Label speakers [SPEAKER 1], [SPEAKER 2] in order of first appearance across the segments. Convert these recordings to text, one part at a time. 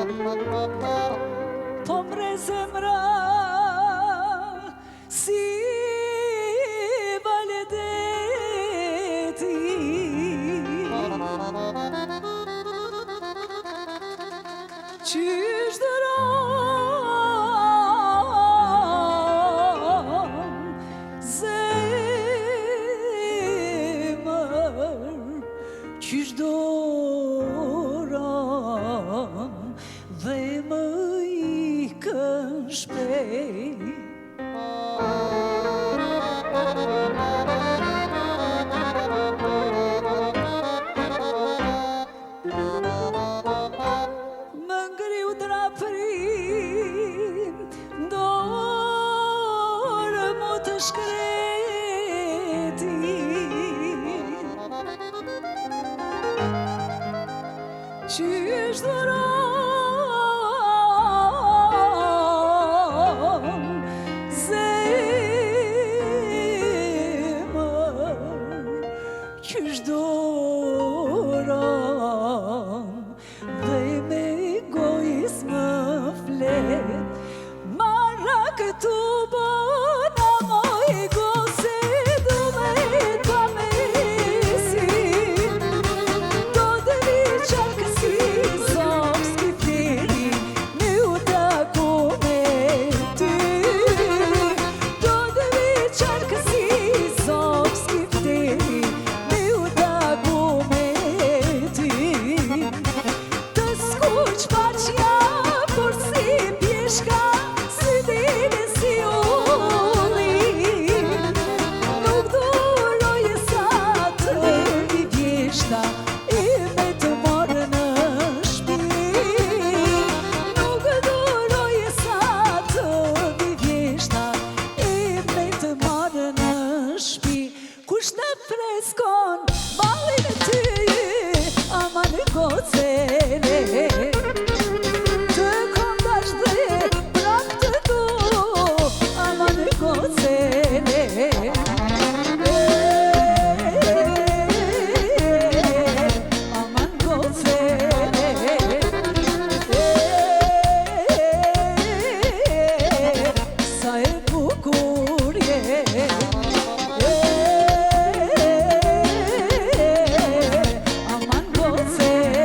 [SPEAKER 1] Po mre zemra si valedeti, qysh dëron zemër, qysh doron dhe më ikën shpejt. Më ngriu drapërim, dorë mu të shkreti, qysh doron zemër, qysh doron dhe me gojës më flet. Marra këtu bona moj gose, du me ta mesin, do të vi qarkësi zom skifteri, me u taku me ty, do të vi qarkësi zom skifteri, me u taku me ty. Të skuq paqja por si pjeshka, si dine si ulli, nuk duroj e sa të vi vjeshta e me të marrë në shpi, nuk duroj e sa të vi vjeshta e me të marrë në shpi. Kush në freskon balin e ty, ama në gocele, të kom dash dhe prap të du, ama në gocele. Aman gocele, sa e bukur je. Aman gocele,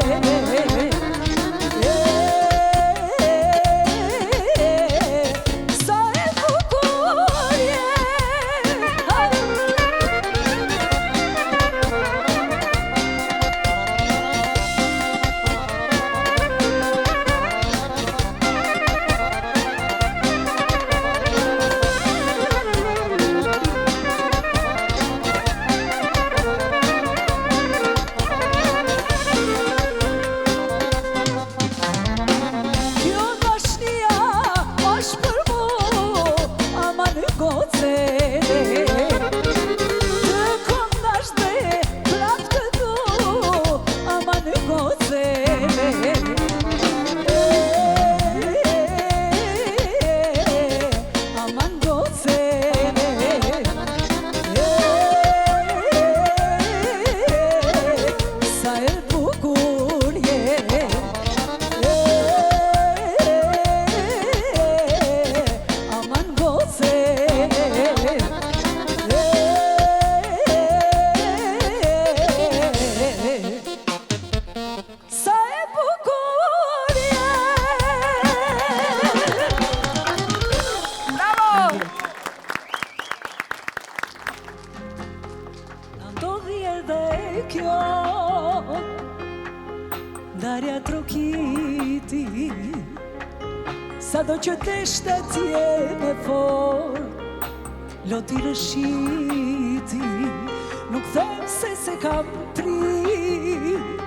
[SPEAKER 1] sa e bukur je. Kjo dashnia është për mu, ama në gocele, të kom dash dhe prap të du, ama në gocele. Aman gocele, sa e bukur je. Aman gocele, sa e bukur je. Na ndodhi edhe kjo ndarja trokiti, sa do që t'eshte atje me fort, loti rëshiti, nuk them se kam prit,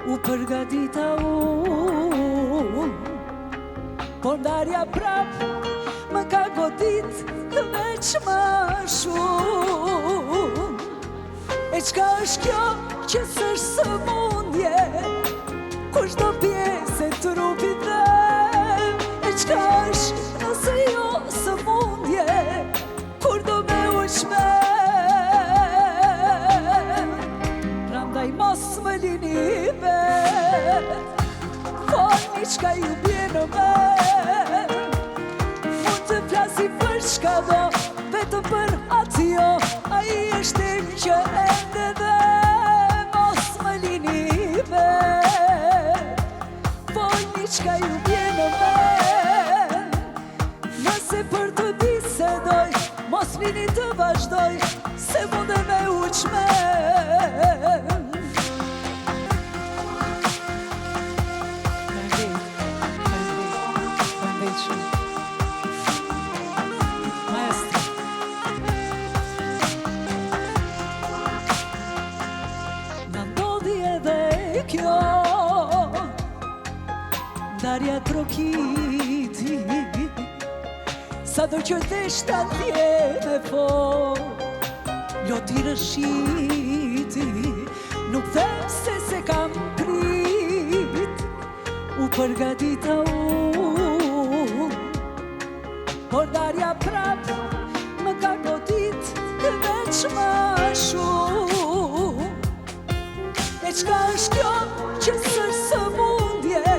[SPEAKER 1] u përgatita unë, por ndarja prap më ka godit veç më shumë. E qka është kjo që s'është sëmundje, kur çdo pjesë e trupit them, e qka është nëse jo sëmundje, kur do me u shmet. Prandaj mos më lini vet, po një qka ju bje në men. Mund të flasi për qka do, vetëm për atë jo, a i është tim që ende dhe mos më lini me. Folni qka ju bje në men. Nëse për të bisedoj, mos lini të vazhdoj, se munde me uqmen. Maestro. Në ndodhi edhe kjo ndarja trokiti, sa do që desht atje me fo loti rëshiti. Nuk them se kam prit, u përgatita por ndarja prap më ka godit e veç ma shumë. E qka është kjo që sërë së mundje,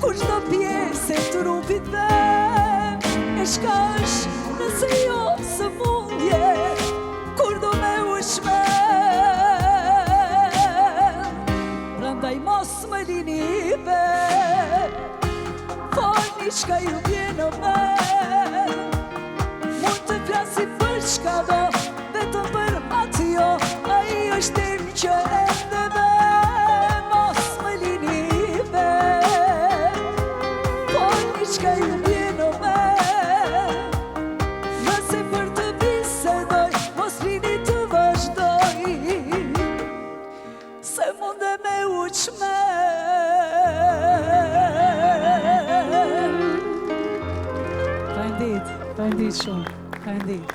[SPEAKER 1] kur çdo pjesë e trupit them. E qka është nëse jo së mundje, kur do me ushmen. Prandaj mos më lini be, folni qka ju bje në men. Mund të flasi për qka do, vetëm për atë jo, a i është tim që ende dhe mos më lini be. Folni qka ju bje në men. Nëse për të bisedoj, mos lini të vazhdoj, se munde me uqmen. Faleminderit shumë, faleminderit.